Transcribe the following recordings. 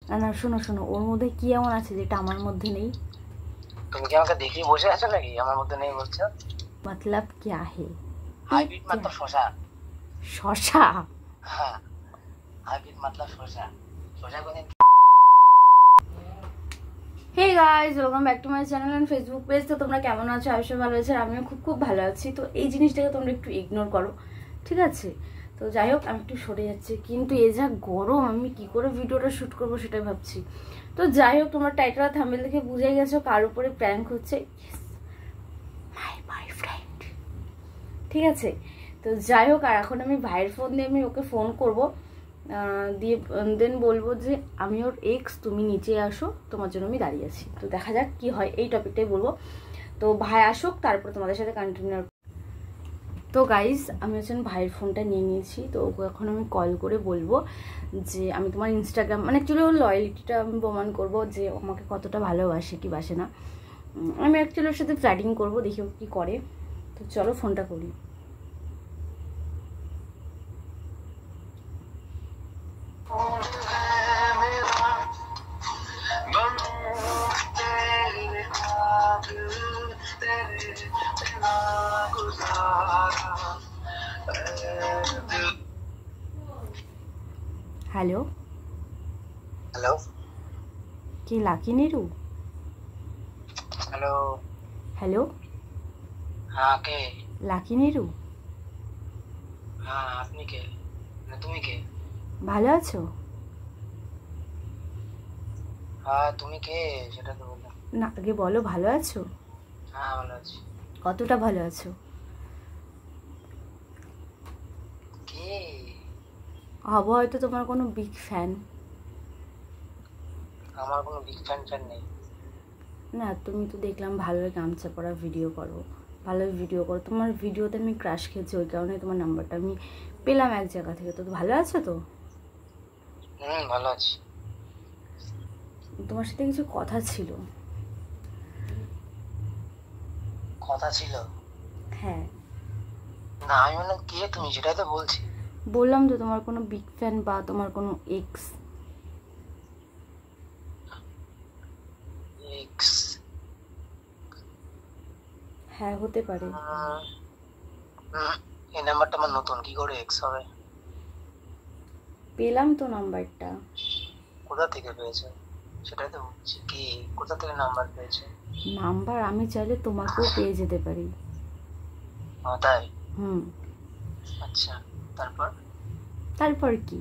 না না শোনো শোনো, ওর মধ্যে কি এমন আছে যেটা আমার মধ্যে নেই? তুমি কি আমাকে দেখি বসে আছো নাকি আমার মধ্যে নেই বলছো? मतलब क्या है? हाइब्रिड मतलब শসা। শসা? হ্যাঁ, हाइब्रिड मतलब শসা। শসা কোনদিন। Hey guys, welcome back to my channel and Facebook page. তো তোমরা কেমন আছো? অবশ্যই ভালো আছো, আমিও খুব খুব ভালো আছি। তো এই জিনিসটাকে তোমরা একটু ইগনোর করো, ঠিক আছে? তো যাই হোক, আমি একটু সরে যাচ্ছি, কিন্তু এ যা গরম, আমি কি করে ভিডিওটা শ্যুট করবো সেটাই ভাবছি। তো যাই হোক, তোমরা টাইটেল আর থাম্বনেল দেখে বুঝে গেছো কার উপরে প্র্যাঙ্ক হচ্ছে। মাই বয়ফ্রেন্ড, ঠিক আছে? তো যাই হোক, আর এখন আমি ভাইয়ের ফোন দিয়ে আমি ওকে ফোন করবো, দিয়ে দেন বলবো যে আমি ওর এক্স, তুমি নিচে আসো, তোমার জন্য আমি দাঁড়িয়ে আছি। তো দেখা যাক কি হয়, এই টপিকটাই বলবো। তো ভাই আসুক, তারপর তোমাদের সাথে কন্টিনিউ। তো গাইজ, আমি হচ্ছে ভাইয়ের ফোনটা নিয়ে নিয়েছি। তো ওকে এখন আমি কল করে বলবো যে আমি তোমার ইনস্টাগ্রাম, মানে অ্যাকচুয়ালি ওর লয়্যালিটিটা আমি প্রমাণ করবো যে আমাকে কতটা ভালোবাসে কি বাসে না। আমি অ্যাকচুয়ালি ওর সাথে ফ্ল্যাটিং করবো, দেখি ও কী করে। তো চলো ফোনটা করি। হ্যালো হ্যালো কে? লাকি নিরু? হ্যালো। হ্যালো, হ্যাঁ কে? লাকি নিরু? হ্যাঁ আপনি কে? না তুমি কে? ভালো আছো? হ্যাঁ তুমি কে সেটা তো বললাম না, আগে বলো ভালো আছো? হ্যাঁ ভালো আছি। কতটা ভালো আছো? কে? হব হয়তো তোমার কোনো বিগ ফ্যান। আমার কোনো বিগ ফ্যান ফ্যান নেই। না, তুমি তো দেখলাম ভালোই গামছা পরা ভিডিও করো, ভালোই ভিডিও করো। তোমার ভিডিওতে আমি ক্রাশ খেয়েছি, ওই কারণে তোমার নাম্বারটা আমি পেলাম এক জায়গা থেকে। তো ভালো আছো তো? ভালো আছি। তোমার সাথে কিছু কথা ছিল। কথা ছিল? হ্যাঁ। না আমি মানে কে তুমি সেটাই তো বলছি। বললাম তো তোমার কোনো বিগ ফ্যান বা তোমার কোনো এক্স। এক্স? হ্যাঁ, হতে পারে। এই নাম্বারটা আমার নতুন, কি করে এক্স হবে? পেলাম তো নাম্বারটা। কোথা থেকে পেয়েছো সেটাই তো বলছি, কি কোথা থেকে নাম্বার পেয়েছো? নাম্বার আমি চাইলে তোমাকেও পেয়ে যেতে পারি। তাই? হুম। আচ্ছা, তারপর? তারপর কি?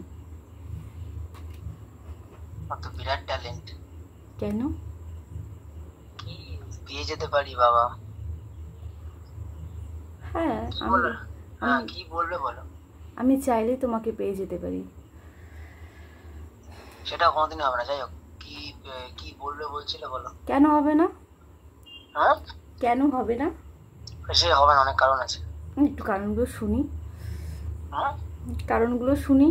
আমার তো বিরাট ট্যালেন্ট। কেন? কি পেয়ে যেতে পারি বাবা? হ্যাঁ, কি বলবে বলো। আমি চাইলে তোমাকে পেয়ে যেতে পারি। সেটা কোনোদিন হবে না, যাই হোক। কি কি বলবে বলছিলে বলো। কেন হবে না? হ্যাঁ, কেন হবে না? সে হবে না, অনেক কারণ আছে। একটু কারণগুলো শুনি। হ্যাঁ, কারণগুলো শুনি।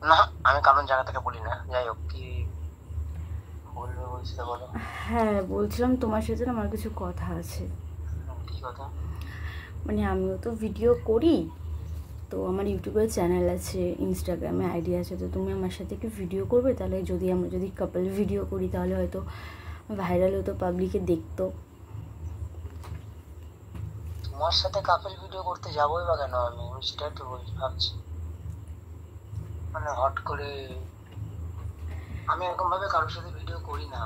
না আমি কারণ জায়গা থেকে বলি না, যাই হোক কি বলবে বলছিলে বলো। হ্যাঁ, বলছিলাম তোমার সাথে না আমার কিছু কথা আছে। কি কথা? মানে আমিও তো ভিডিও করি, তো আমার ইউটিউবের চ্যানেল আছে, ইনস্টাগ্রামে আইডি আছে। তো তুমি আমার সাথে একটু ভিডিও করবে? তাহলে আমরা যদি কাপল ভিডিও করি তাহলে হয়তো ভাইরাল হতো, পাবলিকে দেখতো। তোমার সাথে কাপল ভিডিও করতে যাবোই বা কেন? আমি সেটাই তো ভাবছি। মানে হট করে আমি এরকম ভাবে কারোর সাথে ভিডিও করি না।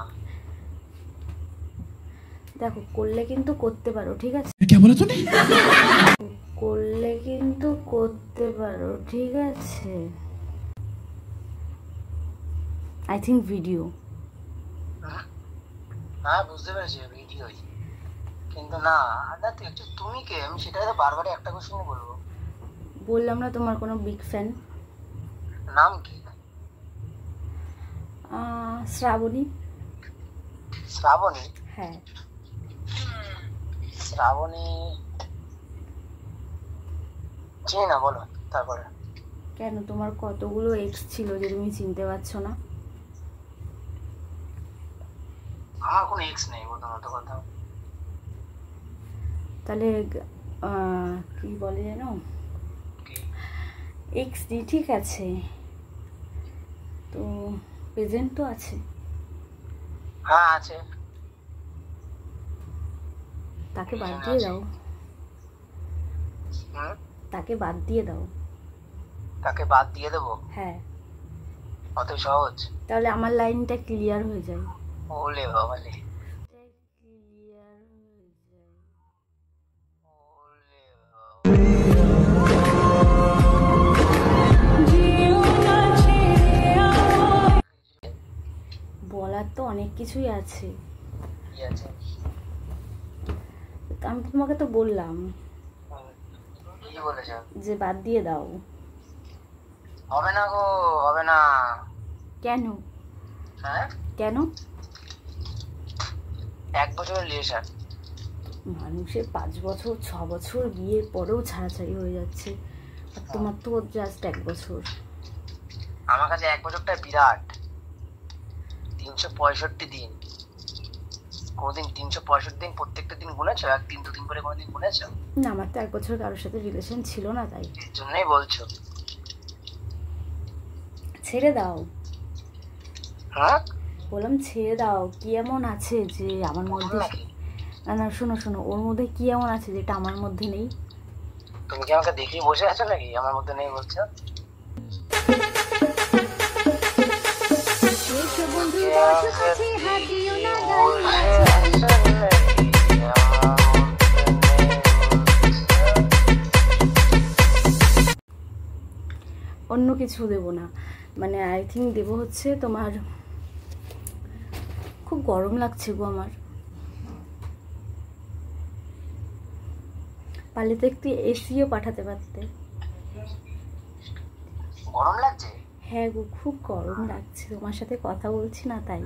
দেখো, করলে কিন্তু করতে পারো, ঠিক আছে? করলে কিন্তু করতে পারো, ঠিক আছে? I think video. হ্যাঁ বুঝতে পেরেছি, ভিডিওই। কিন্তু না, না তুই তুমি কে? আমি সেটাই তো বারবারই একটা কোশ্চেনই বলবো। বললাম না তোমার কোনো বিগ ফ্যান। নাম কি? শ্রাবণী। শ্রাবণী? হ্যাঁ। শ্রাবণী চিনি না, বলো তারপরে। কেন, তোমার কতগুলো এক্স ছিল যে তুমি চিনতে পারছো না? আমার কোনো এক্স নেই, প্রথমত কথা। তাহলে কি বলে জানো, এক্স নেই, ঠিক আছে? তো প্রেজেন্ট তো আছে। হ্যাঁ আছে। তাকে বাদ দিয়ে দাও। তাকে বাদ দিয়ে দাও। তাকে বাদ দিয়ে দেবো? হ্যাঁ। অত সহজ? তাহলে আমার লাইনটা ক্লিয়ার হয়ে যায়। ওলে বাবালে, ক্লিয়ার হয়ে যায়। ওলে বলার তো অনেক কিছুই আছে। কি আছে? আমি তোমাকে তো বললাম কি বলেছ? যে বাদ দিয়ে দাও। হবে না গো, হবে না। কেন? হ্যাঁ কেন? 1 বছরের রিলেশন। মানুষের 5 বছর 6 বছর বিয়ের পরেও ছাড়াছাড়ি হয়ে যাচ্ছে, আর তোমার তো জাস্ট 1 বছর। আমার কাছে 1 বছরটা বিরাট। 365 দিন, কোনদিন 365 দিন প্রত্যেকটা দিন গুনেছো? 1 দিন 2 দিন করে কোনদিন গুনেছো? না, আমার তো 1 বছর কারোর সাথে রিলেশন ছিল না, তাই এর জন্যই বলছো। ছেড়ে দাও। হ্যাঁ বললাম ছেড়ে দাও। কি এমন আছে যে আমার মধ্যে? নাকি? না না, শোনো শোনো, ওর মধ্যে কি এমন আছে যেটা আমার মধ্যে নেই? তুমি কি আমাকে দেখেই বসে আছো নাকি আমার মধ্যে নেই বলছো? অন্য কিছু দেবো না, মানে আই থিঙ্ক দেবো হচ্ছে তোমার, খুব গরম লাগছে গো আমার। পারলে তো একটু এসিও পাঠাতে পারতে। গরম লাগছে? হ্যাঁ গো, খুব গরম লাগছে, তোমার সাথে কথা বলছি না তাই।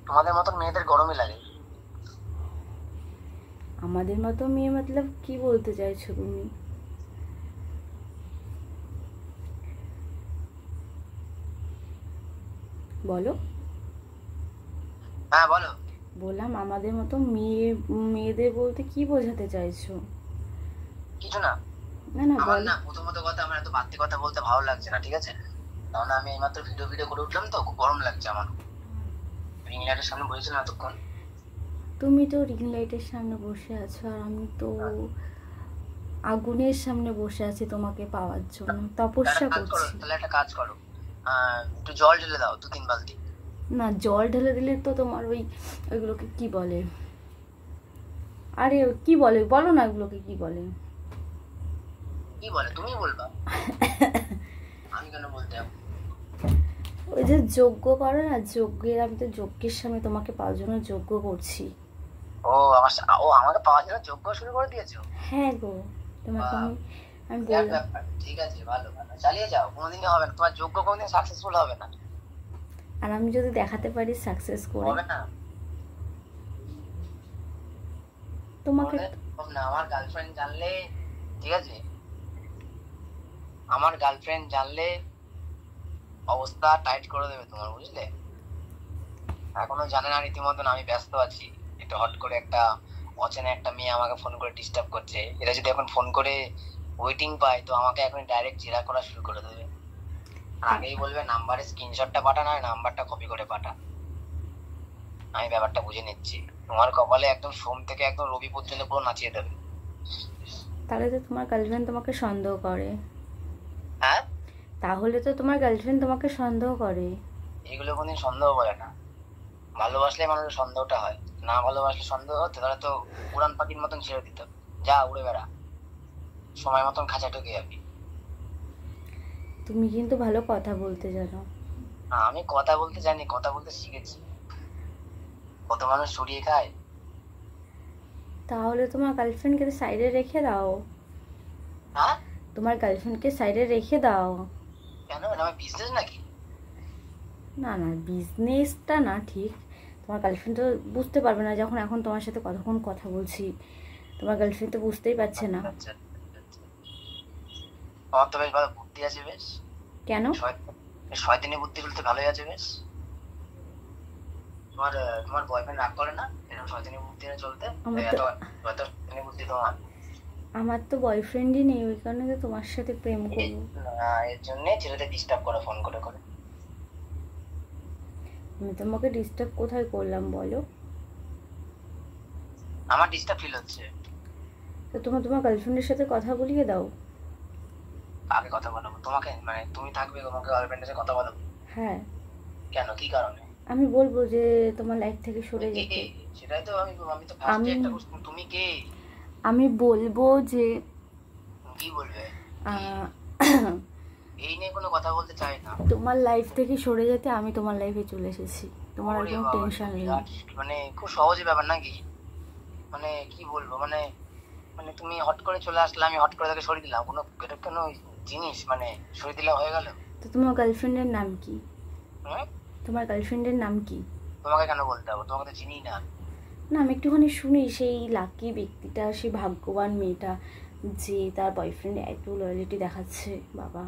তোমাদের মতন মেয়েদের গরমই লাগে। আমাদের মতো মেয়ে মতলব কি বলতে চাইছো তুমি? বলো। হ্যাঁ বলো। বললাম আমাদের মতো মেয়েদের বলতে কি বোঝাতে চাইছো? কিছু না। না না, আমার বল। না প্রথমত কথা, আমার এত বাড়তি কথা বলতে ভালো লাগছে না, ঠিক আছে? কারণ আমি এইমাত্র ভিডিও করে উঠলাম তো, খুব গরম লাগছে আমার। রিং লাইটের সামনে বসেছিলাম এতক্ষণ। তুমি তো রিং লাইটের সামনে বসে আছো, আর আমি তো আগুনের সামনে বসে আছি তোমাকে পাওয়ার জন্য, তপস্যা করছি। তাহলে একটা কাজ করো, একটু জল ঢেলে দাও 2-3 বালতি। না, জল ঢেলে দিলে তো তোমার ওইগুলোকে কি বলে? আরে কি বলে বলো না, এগুলোকে কি বলে? কি বলে তুমি বলবা? আমি কেন বলতে যাব? ওই যে যজ্ঞ করে না, যজ্ঞের, আমি তো যজ্ঞের সামনে তোমাকে পাওয়ার জন্য যজ্ঞ করছি। আমাকে পাওয়ার জন্য যজ্ঞ শুরু করে দিয়েছো? হ্যাঁ গো, তোমাকে আমি বললাম। ঠিক আছে, ভালো ভালো, চালিয়ে যাও। কোনোদিনই হবে না তোমার যজ্ঞ, কোনোদিন সাকসেসফুল হবে না। আর আমি যদি দেখাতে পারি সাকসেস করে, হবে না তোমাকে। না, আমার গার্লফ্রেন্ড জানলে, ঠিক আছে, আমার গার্লফ্রেন্ড জানলে অবস্থা টাইট করে দেবে তোমার, বুঝলে? এখনো জানে না রীতিমতন আমি ব্যস্ত আছি। একটু হট করে একটা অচেনা একটা মেয়ে আমাকে ফোন করে ডিস্টার্ব করছে। এরা যদি এখন ফোন করে ওয়েটিং পায় তো আমাকে এখন ডাইরেক্ট জেরা করা শুরু করে দেবে। আর আগেই বলবে নাম্বারের স্ক্রিনশটটা পাঠা, না নাম্বারটা কপি করে পাঠা। আমি ব্যাপারটা বুঝে নিচ্ছি। তোমার কপালে একদম সোম থেকে একদম রবি পর্যন্ত পুরো নাচিয়ে দেবে। তাহলে তো তোমার গার্লফ্রেন্ড তোমাকে সন্দেহ করে। হ্যাঁ, তাহলে তো তোমার গার্লফ্রেন্ড তোমাকে সন্দেহ করে। এগুলো কোনদিন সন্দেহ বলে না। ভালোবাসলে মানুষের সন্দেহটা হয়, না ভালোবাসলে সন্দেহ হতো তাহলে তো উড়ান পাখির মতন ছেড়ে দিত, যা উড়ে বেড়া, সময় মতন খাঁচা ঢুকে যাবি। তুমি কিন্তু ভালো কথা বলতে জানো। আমি কথা বলতে জানি, কথা বলতে শিখেছি। কত মানুষ সরিয়ে খায়। তাহলে তোমার গার্লফ্রেন্ডকে সাইডে রেখে দাও। হ্যাঁ, তোমার গার্লফ্রেন্ডকে সাইডে রেখে দাও। কেন? এটা আমার বিজনেস নাকি? না না, বিজনেসটা না, ঠিক। তোমার গার্লফ্রেন্ড তো বুঝতে পারবে না, যখন এখন তোমার সাথে কতক্ষণ কথা বলছি, তোমার গার্লফ্রেন্ড তো বুঝতেই পারছে না। আচ্ছা, আমার তো বেশ ভালো বুদ্ধি আছে বেশ। কেন? শয়তানি বুদ্ধি বলতে ভালোই আছে বেশ। তোমার বয়ফ্রেন্ড রাগ করে না এরকম শয়তানি বুদ্ধি নিয়ে চলতে? শয়তানি বুদ্ধি তোমার। আমার তো বয়ফ্রেন্ডই নেই, ওই কারণে তো তোমার সাথে প্রেম করবো। এর জন্য ছেলেদের ডিস্টার্ব করে ফোন করে করে। আমি তোমাকে ডিস্টার্ব কোথায় করলাম বলো? আমার ডিস্টার্ব ফিল হচ্ছে। তো তোমার গার্লফ্রেন্ডের সাথে কথা বলিয়ে দাও। আগে কথা বলবো তোমাকে, মানে তুমি থাকবে, তোমাকে গার্লফ্রেন্ডের সাথে কথা বলবো? হ্যাঁ, কেন, কি কারণে? আমি বলবো যে তোমার লাইফ থেকে সরে কে যেতে। সেটাই তো আমি আমি তো ফার্স্টে আমি একটা প্রশ্ন, তুমি কে? আমি বলবো যে কি বলবে? আহ, এই নিয়ে কোনো কথা বলতে চাই না। তোমার লাইফ থেকে সরে যেতে আমি তোমার লাইফে চলে এসেছি, তোমার আর ওরে কোনো বাবা, টেনশন নেই। মানে খুব সহজে ব্যাপার নাকি? মানে কি বলবো, মানে মানে তুমি হট করে চলে আসলে, আমি হট করে তাকে সরিয়ে দিলাম, কোনো এটা কোনো জিনিস মানে সরিয়ে দিলে হয়ে গেল? তো তোমার গার্লফ্রেন্ডের নাম কি? হুম? তোমার গার্লফ্রেন্ডের নাম কি? তোমাকে কেন বলতে হবে? তোমাকে তো চিনি না। না, আমি একটুখানি শুনি সেই লাকি ব্যক্তিটা, সেই ভাগ্যবান মেয়েটা যে তার বয়ফ্রেন্ড এত লয়ালিটি দেখাচ্ছে। বাবা,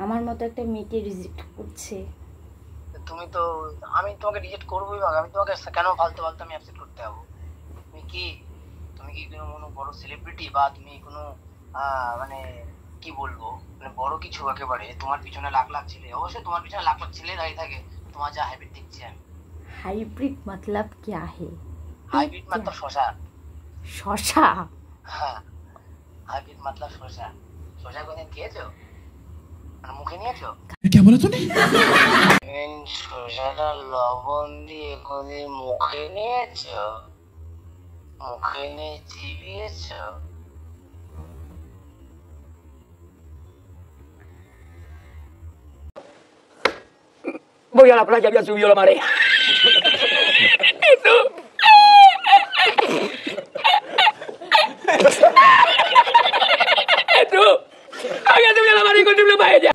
আমার মতো একটা মেয়েকে রিজেক্ট করছে। তুমি তো, আমি তোমাকে রিজেক্ট করবোই বা আমি তোমাকে কেন ফালতু ফালতু আমি অ্যাকসেপ্ট করতে যাবো? তুমি কি, তুমি কি কোনো বড় সেলিব্রিটি, বা তুমি কোনো মানে কি বলবো, মানে বড় কিছু একেবারে? তোমার পিছনে লাখ লাখ ছেলে, অবশ্যই তোমার পিছনে লাখ লাখ ছেলে দাঁড়িয়ে থাকে, তোমার যা হ্যাবিট দেখছি আমি। हाइब्रिड मतलब क्या है? হাইব্রিড मतलब শশা। শশা? হ্যাঁ, হাইব্রিড मतलब শশা। শশা কোনদিন খেয়েছো, মানে মুখে নিয়েছো? क्या बोला तूने? শশাটা লবণ দিয়ে কোনদিন মুখে নিয়েছো? মুখে নিয়ে চিবিয়েছো? Voy a la playa, había subido la marea. Tú, había subido la marea y encontré una paella.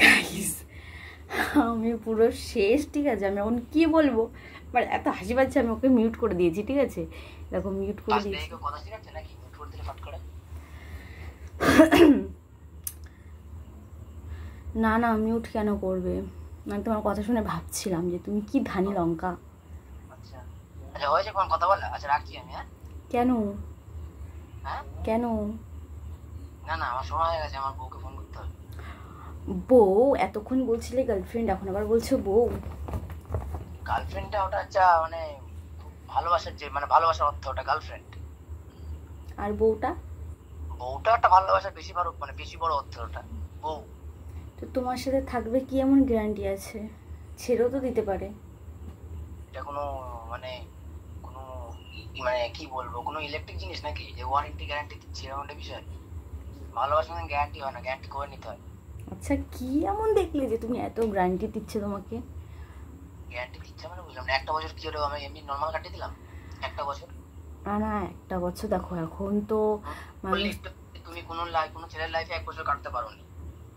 Guys, আমি পুরো শেষ। ঠিক আছে, আমি এখন কি বলবো, বাট এত হাসি পাচ্ছে, আমি ওকে মিউট করে দিয়েছি। ঠিক আছে, দেখো মিউট করে দিয়েছি। কথা শিখাচ্ছে নাকি মুঠ দিলে ফট করে? না না, মিউট কেন করবে? আমি তোমার কথা শুনে ভাবছিলাম যে তুমি কি ধানি লঙ্কা। আচ্ছা আচ্ছা, হয়েছে কোন কথা বলা? আচ্ছা রাখছি আমি। হ্যাঁ কেন? হ্যাঁ, কেন? না না, আমার সময় হয়ে গেছে, আমার বউকে ফোন করতে হবে। বউ? এতক্ষণ বলছিলে গার্লফ্রেন্ড, এখন আবার বলছো বউ? গার্লফ্রেন্ডটা ওটা আচ্ছা, মানে খুব ভালোবাসার, যে মানে ভালোবাসার অর্থ ওটা গার্লফ্রেন্ড। আর বউটা? বউটা একটা ভালোবাসার বেশি বড়, মানে বেশি বড় অর্থ ওটা, বউ। তো তোমার সাথে থাকবে কি এমন গ্যারান্টি আছে? ছেড়েও তো দিতে পারে। এটা কোনো মানে কোনো মানে কি বলবো, কোনো ইলেকট্রিক জিনিস নাকি যে ওয়ারেন্টি গ্যারান্টি দিচ্ছে এরকম একটা বিষয়? ভালোবাসার মানে গ্যারান্টি হয় না, গ্যারান্টি করে নিতে হয়। আচ্ছা, কি এমন দেখলে যে তুমি এত গ্যারান্টি দিচ্ছে তোমাকে? গ্যারান্টি দিচ্ছে মানে বুঝলাম না, একটা বছর কি হলো, আমি এমনি নর্মাল কাটিয়ে দিলাম একটা বছর। না, একটা বছর দেখো, এখন তো মানুষ। তুমি কোনো ছেলের লাইফে এক বছর কাটতে পারো নি,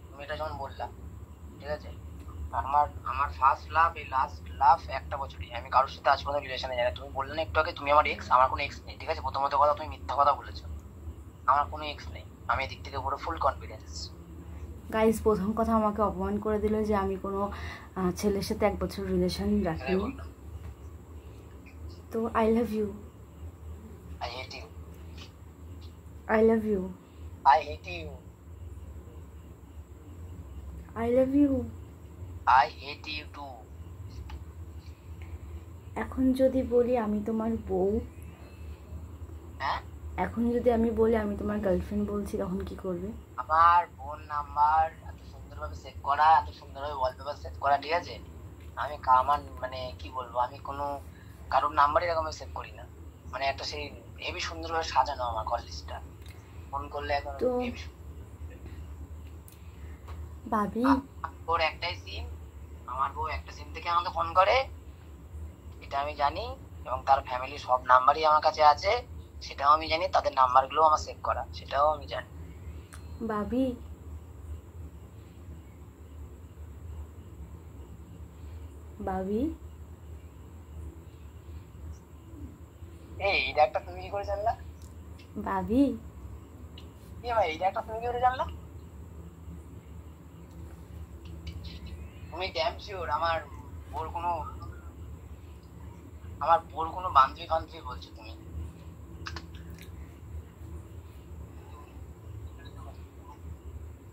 তুমি এটা যেমন বললা, ঠিক আছে? আমার আমার ফার্স্ট লাভ, এই লাস্ট লাভ একটা বছরই। আমি কারোর সাথে আজ পর্যন্ত রিলেশনে যাই না। তুমি বললে না একটু আগে তুমি আমার এক্স, আমার কোনো এক্স নেই, ঠিক আছে? প্রথমত কথা, তুমি মিথ্যা কথা বলেছো, আমার কোনো এক্স নেই। আমি এদিক থেকে পুরো ফুল কনফিডেন্স। গাইস, প্রথম কথা আমাকে অপমান করে দিল যে আমি কোনো ছেলের সাথে এক বছর রিলেশন রাখিনি। তো I love you. I hate you. I love you. I hate you. I love you. I hate you two. এখন যদি বলি আমি তোমার বউ, হ্যাঁ, এখন যদি আমি বলি আমি তোমার গার্লফ্রেন্ড বলছি, তখন কি করবে? আমার ফোন নাম্বার এত সুন্দরভাবে সেভ করা, এত সুন্দরভাবে ওয়ালপেপার সেভ করা, ঠিক আছে? আমি আমার মানে কি বলবো, আমি কোনো কারোর নাম্বারই এরকম সেভ করি না। মানে একটা সেই হেবি সুন্দরভাবে সাজানো আমার কল লিস্টটা, ফোন করলে এখন তো ভাবি, ওর একটাই সিম, আমার বউ একটা সিম থেকে আমাকে ফোন করে, এটা আমি জানি। এবং তার ফ্যামিলি সব নাম্বারই আমার কাছে আছে, সেটাও আমি জানি। তাদের নাম্বারগুলো আমার সেভ করা, সেটাও আমি জানি। ভাবি, ভাবি, এই ডাকটা তুমি কি করে জানলা? ভাবি, এই ডাকটা তুমি কি করে জানলা? তুমি ড্যাম শিওর আমার বোর কোনো বান্ধবী বান্ধবী বলছো তুমি?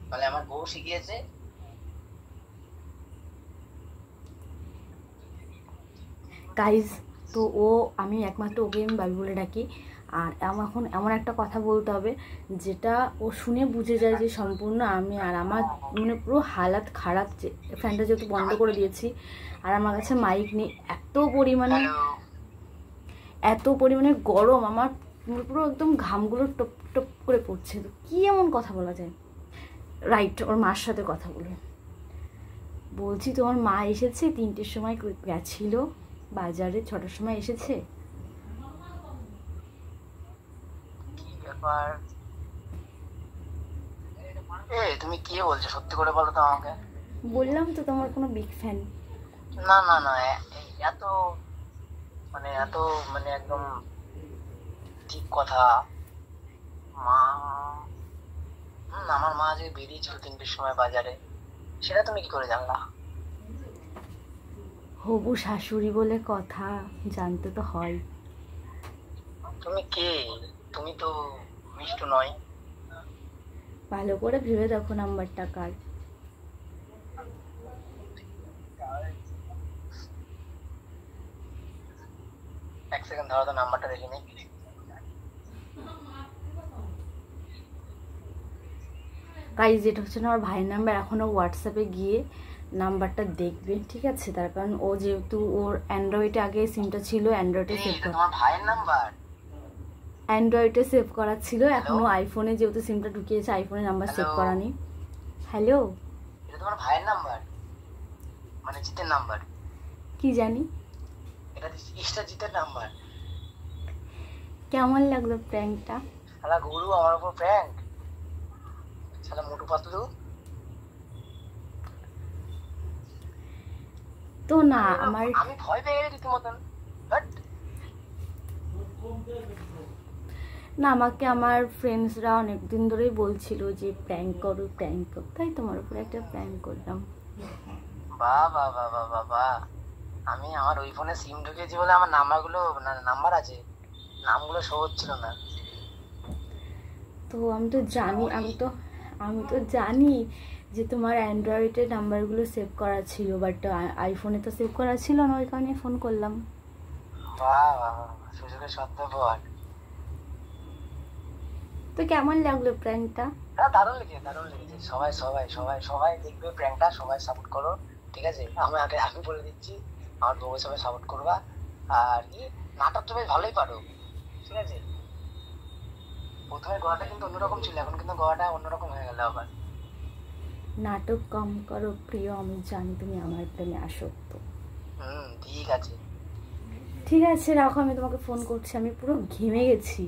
তাহলে আমার বউ শিখিয়েছে গাইজ তো আমি একমাত্র ওকে আমি বাবি বলে ডাকি। আর এখন এমন একটা কথা বলতে হবে যেটা ও শুনে বুঝে যায় যে সম্পূর্ণ আমি আর আমার মানে পুরো হালাত খারাপ, যে ফ্যানটা যেহেতু বন্ধ করে দিয়েছি আর আমার কাছে মাইক নেই, এত পরিমাণে গরম, আমার পুরো একদম ঘামগুলো টপ টপ করে পড়ছে। তো কী এমন কথা বলা যায়? রাইট, ওর মার সাথে কথা বলে বলছি, তোমার মা এসেছে 3টের সময় গেছিল বাজারে, 6টার সময় এসেছে। কি ব্যাপার? তুমি কি বলছো, সত্যি করে বলো তো আমাকে। বললাম তো তোমার কোনো বিগ ফ্যান। না না না, এত এত একদম ঠিক কথা। মা, আমার মা আজকে বেরিয়েছিল 3টের সময় বাজারে, সেটা তুমি কি করে জানলা? হবু শাশুড়ি বলে কথা, জানতে তো হয়। তুমি কে? তুমি তো মিষ্টু নয়। ভালো করে ভেবে দেখো নাম্বারটা কার। এক সেকেন্ড ধরো তো, নাম্বারটা দেখে নিই। গাইজ এটা হচ্ছে না আমার ভাইয়ের নাম্বার, এখনও হোয়াটসঅ্যাপে গিয়ে নাম্বারটা দেখবে, ঠিক আছে? তার কারণ ও যেহেতু ওর অ্যান্ড্রয়েডে আগে সিমটা ছিল, অ্যান্ড্রয়েডে সেভ করা, তোমার ভাইয়ের নাম্বার অ্যান্ড্রয়েডে সেভ করা ছিল, এখনও আইফোনে যেহেতু সিমটা ঢুকিয়েছে আইফোনে নাম্বার সেভ করা নেই। হ্যালো, এটা তোমার ভাইয়ের নাম্বার? মানে জিতের নাম্বার? কি জানি, এটা জিতের নাম্বার। কেমন লাগলো প্র্যাঙ্কটা? শালা গুরু আমার উপর প্র্যাঙ্ক, শালা মোটু পাতলু। তো না আমি ভয় পেয়ে গেছি রীতিমতন। না, আমাকে আমার ফ্রেন্ডসরা অনেকদিন ধরেই বলছিল যে প্র্যাঙ্ক করো, তাই তোমার উপরে একটা প্র্যাঙ্ক করলাম। বাহ বাহ বাহ বাহ বাহ বাহ। আমি আমার ওই ফোনে সিম ঢুকিয়েছি বলে আমার নাম্বার আছে, নামগুলো শো হচ্ছিল না। তো আমি তো জানি যে তোমার অ্যান্ড্রয়েডের নাম্বারগুলো সেভ করা ছিল, বাট আইফোনে তো সেভ করা ছিল না, ওই কারণে ফোন করলাম। বাহ বাহ, সুযোগের সদ্ব্যবহার। তো কেমন লাগলো প্র্যাঙ্কটা? দারুণ লেগেছে। সবাই সবাই সবাই সবাই দেখবে প্র্যাঙ্কটা, সবাই সাপোর্ট করো, ঠিক আছে? আমি বলে দিচ্ছি, আমার বউ সবাই সাপোর্ট করবা। আর কি, নাটক তো বেশ ভালোই পারো, ঠিক আছে? প্রথমে গলাটা কিন্তু অন্যরকম ছিল, এখন কিন্তু গলাটা অন্যরকম হয়ে গেল আবার। নাটক কম করো প্রিয়, আমি জানি তুমি আমার প্রেমে আসক্ত। ঠিক আছে রাখো, আমি তোমাকে ফোন করছি, আমি পুরো ঘেমে গেছি।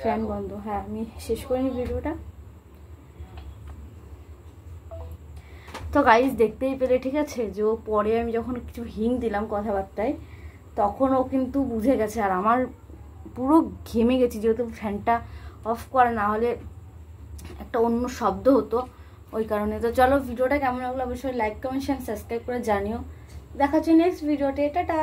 ফ্যান বন্ধ। হ্যাঁ, আমি শেষ করে নিই ভিডিওটা। তো গাইজ দেখতেই পেলে, ঠিক আছে, যে ও পরে আমি যখন কিছু হিং দিলাম কথাবার্তায়, তখন ও কিন্তু বুঝে গেছে। আর আমার পুরো ঘেমে গেছি, যেহেতু ফ্যানটা অফ করা, না হলে একটা অন্য শব্দ হতো, ওই কারণে। তো চলো, ভিডিওটা কেমন লাগলো অবশ্যই লাইক কমেন্ট শেয়ার সাবস্ক্রাইব করে জানিও। দেখা হচ্ছে নেক্সট ভিডিওতে, টাটা।